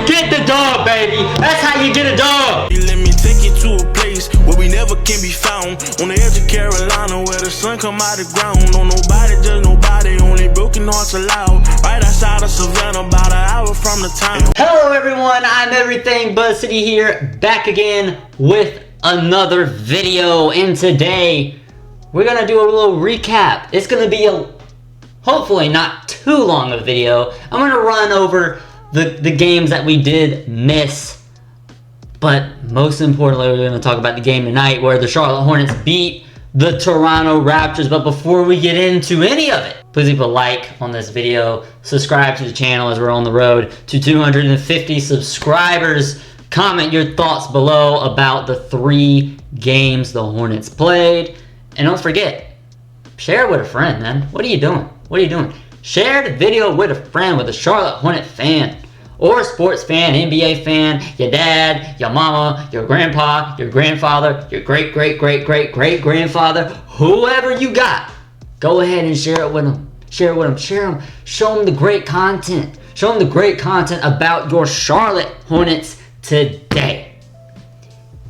Get the dub, baby. That's how you get a dub. Let me take you to a place where we never can be found. On the edge of Carolina where the sun come out the ground. No nobody, just nobody, only broken hearts allowed. Right outside of Savannah, about an hour from the town. Hello everyone, I'm Everything Buzz City here, back again with another video. And today, we're gonna do a little recap. It's gonna be a, hopefully not too long a video. I'm gonna run over the games that we did miss. But most importantly, we're going to talk about the game tonight where the Charlotte Hornets beat the Toronto Raptors. But before we get into any of it, please leave a like on this video. Subscribe to the channel as we're on the road to 250 subscribers. Comment your thoughts below about the 3 games the Hornets played. And don't forget, share it with a friend, man. What are you doing? What are you doing? Share the video with a friend, with a Charlotte Hornet fan. Or a sports fan, NBA fan, your dad, your mama, your grandpa, your grandfather, your great-great-great-great-great-grandfather, whoever you got, go ahead and share it with them. Share it with them. Share them. Show them the great content. Show them the great content about your Charlotte Hornets today.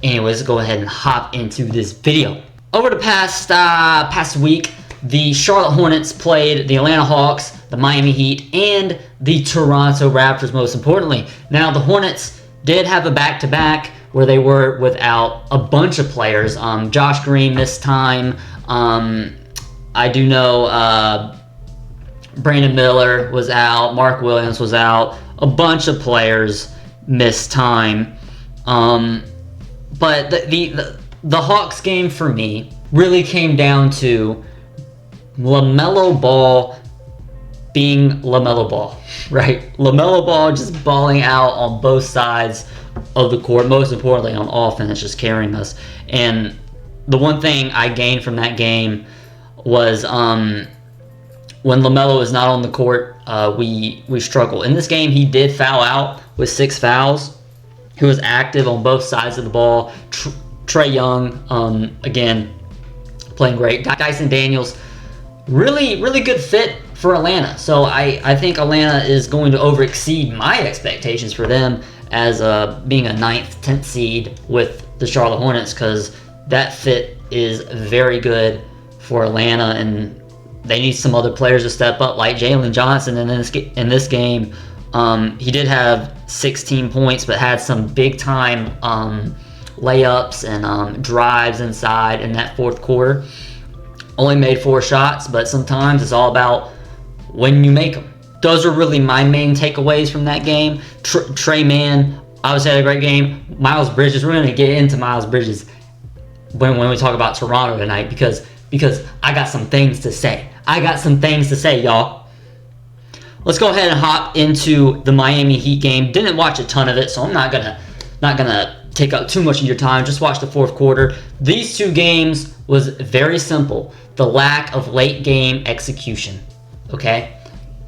Anyways, let's go ahead and hop into this video. Over the past week, the Charlotte Hornets played the Atlanta Hawks, the Miami Heat, and the Toronto Raptors, most importantly. Now, the Hornets did have a back-to-back where they were without a bunch of players. Josh Green missed time. I do know Brandon Miller was out. Mark Williams was out. A bunch of players missed time. But the Hawks game for me really came down to LaMelo Ball being LaMelo Ball, right? LaMelo Ball just balling out on both sides of the court, most importantly on offense, just carrying us. And the one thing I gained from that game was when LaMelo is not on the court, we struggle. In this game, he did foul out with 6 fouls. He was active on both sides of the ball. Trae Young, again, playing great. Dyson Daniels, really good fit for Atlanta. So I think Atlanta is going to overexceed my expectations for them as being a 9th, 10th seed with the Charlotte Hornets, because that fit is very good for Atlanta, and they need some other players to step up, like Jalen Johnson. And in this game, he did have 16 points, but had some big-time layups and drives inside in that fourth quarter. Only made 4 shots, but sometimes it's all about when you make them. Those are really my main takeaways from that game. Trey Mann obviously had a great game. Miles Bridges, we're going to get into Miles Bridges when we talk about Toronto tonight, because I got some things to say. I got some things to say, y'all. Let's go ahead and hop into the Miami Heat game. Didn't watch a ton of it, so I'm not gonna take up too much of your time. Just watch the fourth quarter. These 2 games was very simple. The lack of late game execution, okay?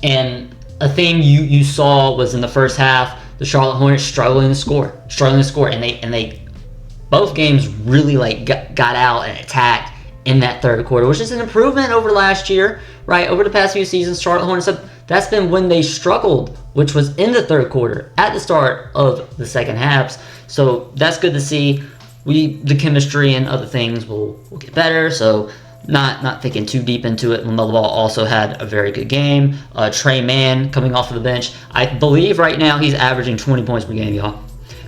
And a thing you saw was in the first half, the Charlotte Hornets struggling to score, and they both games really got out and attacked in that third quarter, which is an improvement over last year, right? Over the past few seasons, Charlotte Hornets that's been when they struggled, which was in the third quarter at the start of the second halves. So that's good to see. The chemistry and other things will get better. So not thinking too deep into it. LaMelo Ball also had a very good game. Trey Mann coming off of the bench. I believe right now he's averaging 20 points per game, y'all.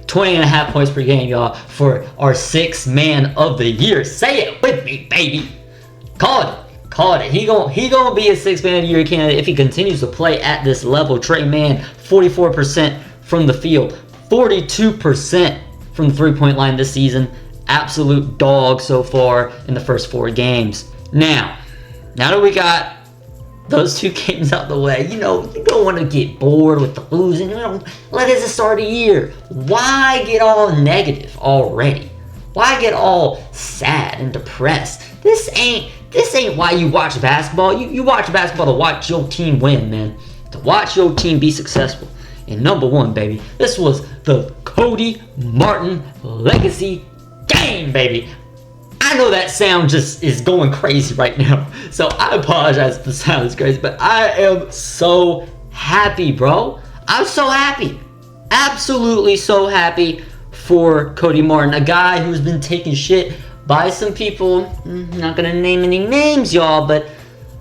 20.5 points per game, y'all, for our 6th man of the year. Say it with me, baby. Call it. He gonna be a 6th man of the year candidate if he continues to play at this level. Trey Mann, 44% from the field, 42% from the 3-point line this season. Absolute dog so far in the first 4 games. Now that we got those 2 games out the way, you don't want to get bored with the losing. Let it start a year. Why get all negative already? Why get all sad and depressed? This ain't why you watch basketball. You watch basketball to watch your team win, man. To watch your team be successful. And number 1, baby, this was the Cody Martin legacy game, baby. I know that sound just is going crazy right now, so I apologize if the sound is crazy, but I am so happy, bro. I'm so happy. absolutely so happy for Cody Martin, a guy who's been taking shit by some people. Not gonna name any names, y'all, but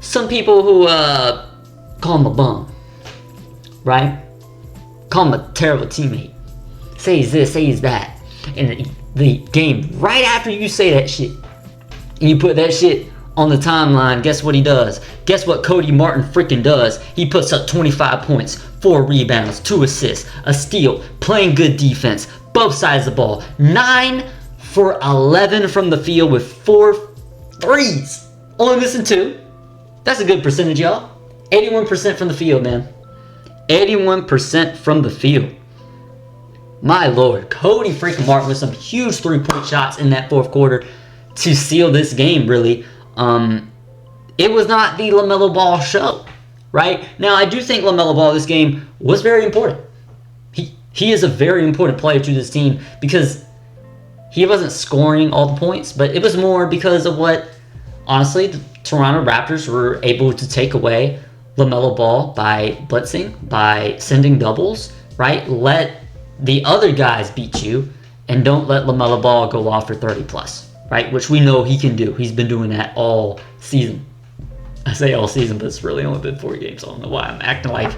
some people who call him a bum, right? Call him a terrible teammate. Say he's this, say he's that. And the game, right after you say that shit, and you put that shit on the timeline, guess what he does? Guess what Cody Martin freaking does? He puts up 25 points, 4 rebounds, 2 assists, a steal, playing good defense, both sides of the ball. 9 for 11 from the field with 4 threes. Only missing 2. That's a good percentage, y'all. 81% from the field, man. 81% from the field. My lord, Cody freaking Martin with some huge 3-point shots in that fourth quarter to seal this game, really. It was not the LaMelo Ball show, right? Now, I do think LaMelo Ball this game was very important. He is a very important player to this team because he wasn't scoring all the points, but it was more because of what, honestly, the Toronto Raptors were able to take away LaMelo Ball by blitzing, by sending doubles, right? Let the other guys beat you and don't let LaMelo Ball go off for 30 plus, right? Which we know he can do. He's been doing that all season. I say all season, but it's really only been 4 games. I don't know why I'm acting like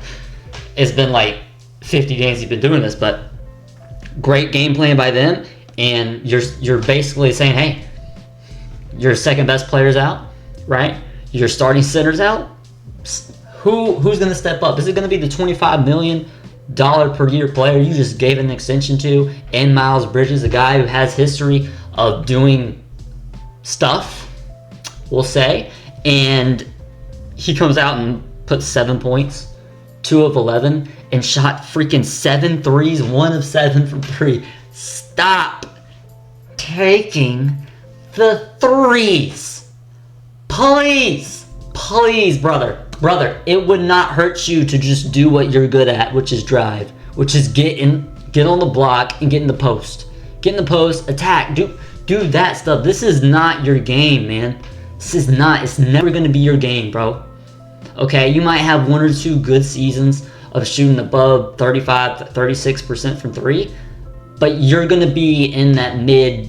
it's been like 50 games he's been doing this, but great game plan by them. And you're basically saying, hey, your second best player's out, right? Your starting center's out. Who's going to step up? Is it going to be the $25 million per year player you just gave an extension to, and Miles Bridges, a guy who has history of doing stuff, we'll say, and he comes out and puts 7 points, 2 of 11, and shot freaking 7 threes, 1 of 7 from 3. Stop taking the threes. Please, brother, it would not hurt you to just do what you're good at, which is drive, which is get on the block and get in the post. Get in the post, attack, do that stuff. This is not your game, man. It's never going to be your game, bro. Okay, you might have 1 or 2 good seasons of shooting above 35, 36% from 3, but you're going to be in that mid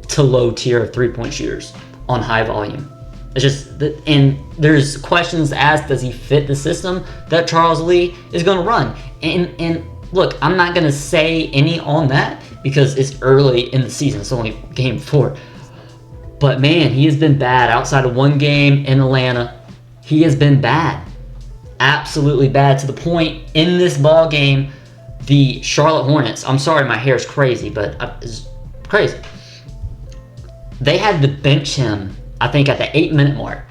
to low tier of 3-point shooters on high volume. It's just, and there's questions asked, does he fit the system that Charles Lee is going to run? And look, I'm not going to say any on that because it's early in the season. It's only game 4. But man, he has been bad. Outside of 1 game in Atlanta, he has been bad. Absolutely bad, to the point in this ball game, the Charlotte Hornets, I'm sorry my hair is crazy, but it's crazy. They had to bench him, I think, at the 8-minute mark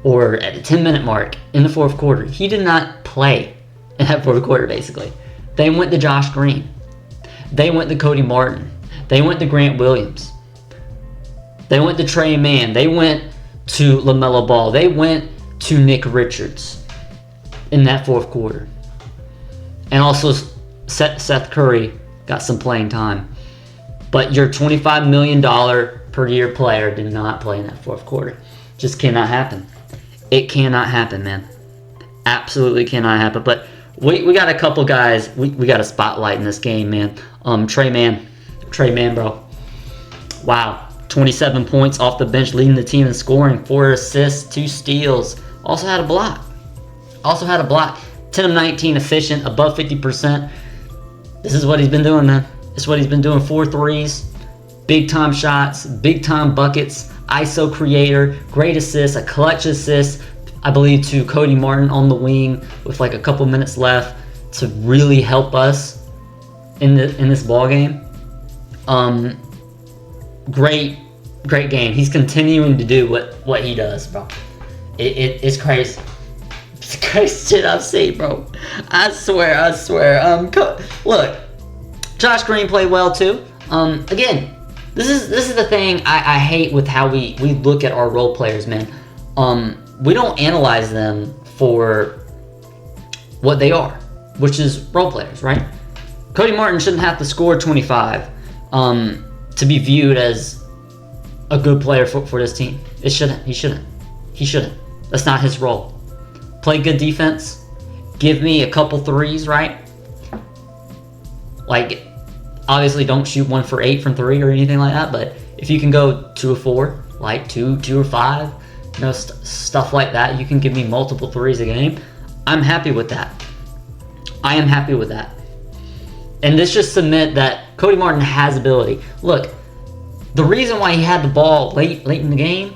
or at the 10-minute mark in the fourth quarter. He did not play in that fourth quarter, basically. They went to Josh Green. They went to Cody Martin. They went to Grant Williams. They went to Trey Mann. They went to LaMelo Ball. They went to Nick Richards in that fourth quarter. And also Seth Curry got some playing time. But your $25 million per year player did not play in that fourth quarter. Just cannot happen. It cannot happen, man. Absolutely cannot happen. But we got a couple guys we got a spotlight in this game, man. Trey Mann, bro. Wow. 27 points off the bench, leading the team in scoring, 4 assists, 2 steals. Also had a block. 10 of 19 efficient, above 50%. This is what he's been doing, man. This is what he's been doing. 4 threes, big time shots, big time buckets, ISO creator, great assists, a clutch assist, I believe, to Cody Martin on the wing with like a couple minutes left to really help us in this ball game. Great game. He's continuing to do what he does, bro. It's crazy. It's the crazy shit I've seen, bro. I swear. Look, Josh Green played well too. Again, this is the thing I hate with how we look at our role players, man. We don't analyze them for what they are, which is role players, right? Cody Martin shouldn't have to score 25 to be viewed as a good player for this team. He shouldn't. That's not his role. Play good defense. Give me a couple threes, right? Like, obviously don't shoot 1 for 8 from 3 or anything like that, but if you can go 2 or 4, like 2 or 5, you know, stuff like that, you can give me multiple threes a game. I'm happy with that. I am happy with that. And this just submit that Cody Martin has ability. Look, the reason why he had the ball late in the game,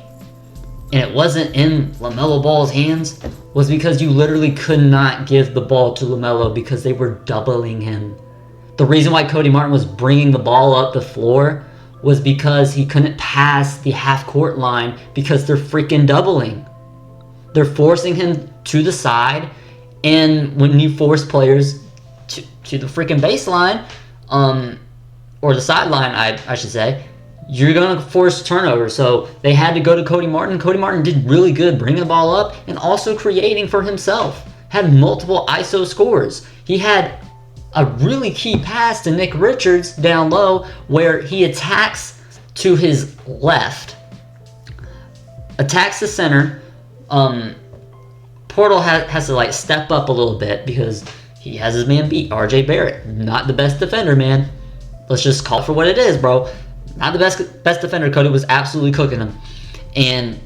and it wasn't in LaMelo Ball's hands, was because you literally could not give the ball to LaMelo because they were doubling him. The reason why Cody Martin was bringing the ball up the floor was because he couldn't pass the half-court line because they're freaking doubling. They're forcing him to the side, and when you force players to the freaking baseline, or the sideline, I should say, you're going to force turnover. So they had to go to Cody Martin. Cody Martin did really good bringing the ball up and also creating for himself. Had multiple ISO scores. He had a really key pass to Nick Richards down low where he attacks to his left, attacks the center. Portal has to like step up a little bit because he has his man beat. RJ Barrett, not the best defender, man. Let's just call it for what it is, bro. Not the best defender. Cody was absolutely cooking him. And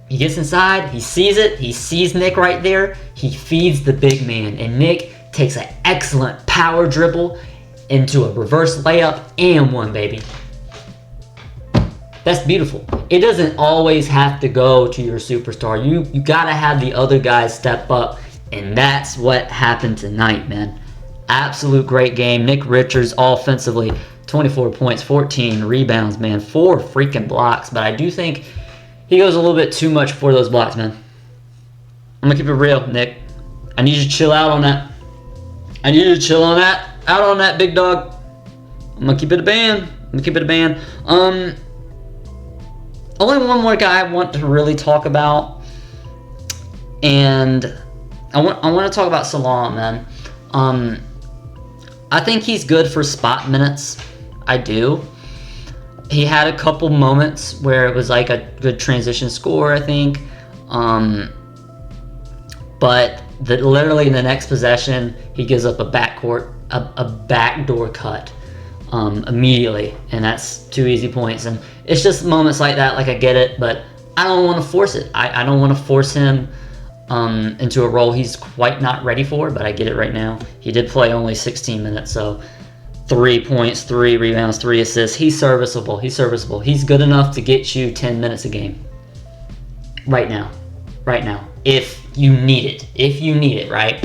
he gets inside, he sees it, he sees Nick right there, he feeds the big man, and Nick takes an excellent power dribble into a reverse layup and one, baby. That's beautiful. It doesn't always have to go to your superstar. You gotta have the other guys step up, and that's what happened tonight, man. Absolute great game. Nick Richards offensively, 24 points, 14 rebounds, man. 4 freaking blocks, but I do think he goes a little bit too much for those blocks, man. I'm gonna keep it real, Nick. I need you to chill out on that. I need you to chill on that. Out on that, big dog. I'm gonna keep it a band. Only one more guy I want to really talk about, and I want to talk about Salam, man. I think he's good for spot minutes. I do. He had a couple moments where it was like a good transition score, I think. But literally in the next possession, he gives up a backdoor cut immediately, and that's 2 easy points. And it's just moments like that. Like, I get it, but I don't want to force it. I don't want to force him into a role he's quite not ready for. But I get it right now. He did play only 16 minutes, so 3 points, 3 rebounds, 3 assists. He's serviceable. He's good enough to get you 10 minutes a game. Right now. If you need it, right?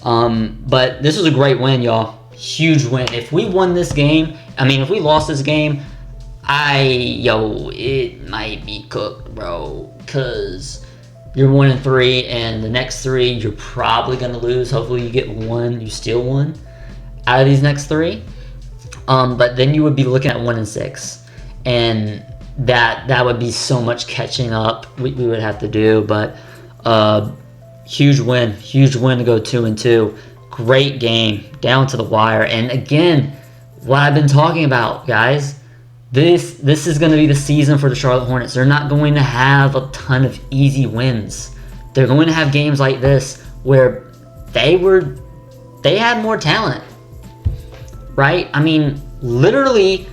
But this was a great win, y'all. Huge win. If we won this game, if we lost this game, it might be cooked, bro. Because you're 1-3, and the next 3 you're probably gonna lose. Hopefully you get 1, you steal 1 out of these next 3. But then you would be looking at 1-6, and that would be so much catching up we would have to do. But huge win to go 2-2. Great game down to the wire. And again, what I've been talking about, guys, this is going to be the season for the Charlotte Hornets. They're not going to have a ton of easy wins. They're going to have games like this where they had more talent, right? Literally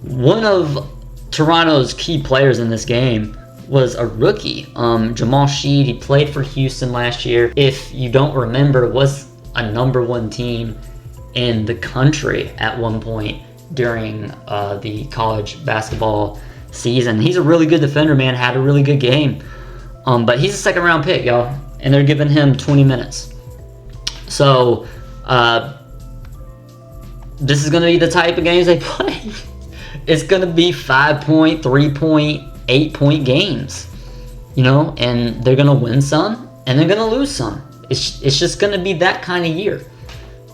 one of Toronto's key players in this game was a rookie, Jamal Sheed. He played for Houston last year. If you don't remember, was a #1 team in the country at one point during the college basketball season. He's a really good defender, man. Had a really good game. But he's a 2nd round pick, y'all, and they're giving him 20 minutes. So this is going to be the type of games they play. It's going to be 5-point, 3-point, 8-point games, and they're going to win some and they're going to lose some. It's just going to be that kind of year,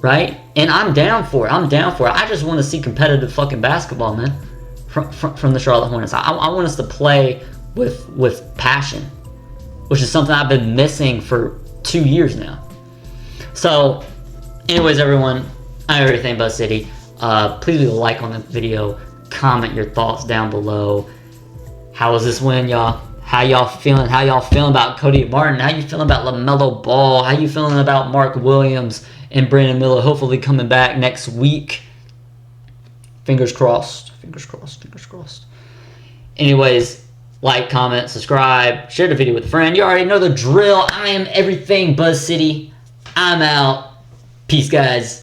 right? And I'm down for it. I just want to see competitive fucking basketball, man, from the Charlotte Hornets. I want us to play with passion, which is something I've been missing for 2 years now. So, anyways, everyone, I know everything about City. Please leave a like on the video. Comment your thoughts down below. How was this win, y'all? How y'all feeling? How y'all feeling about Cody Martin? How you feeling about LaMelo Ball? How you feeling about Mark Williams and Brandon Miller hopefully coming back next week Fingers crossed. Fingers crossed. Fingers crossed. Anyways, like, comment, subscribe, share the video with a friend. You already know the drill. I am everything Buzz City. I'm out. Peace, guys.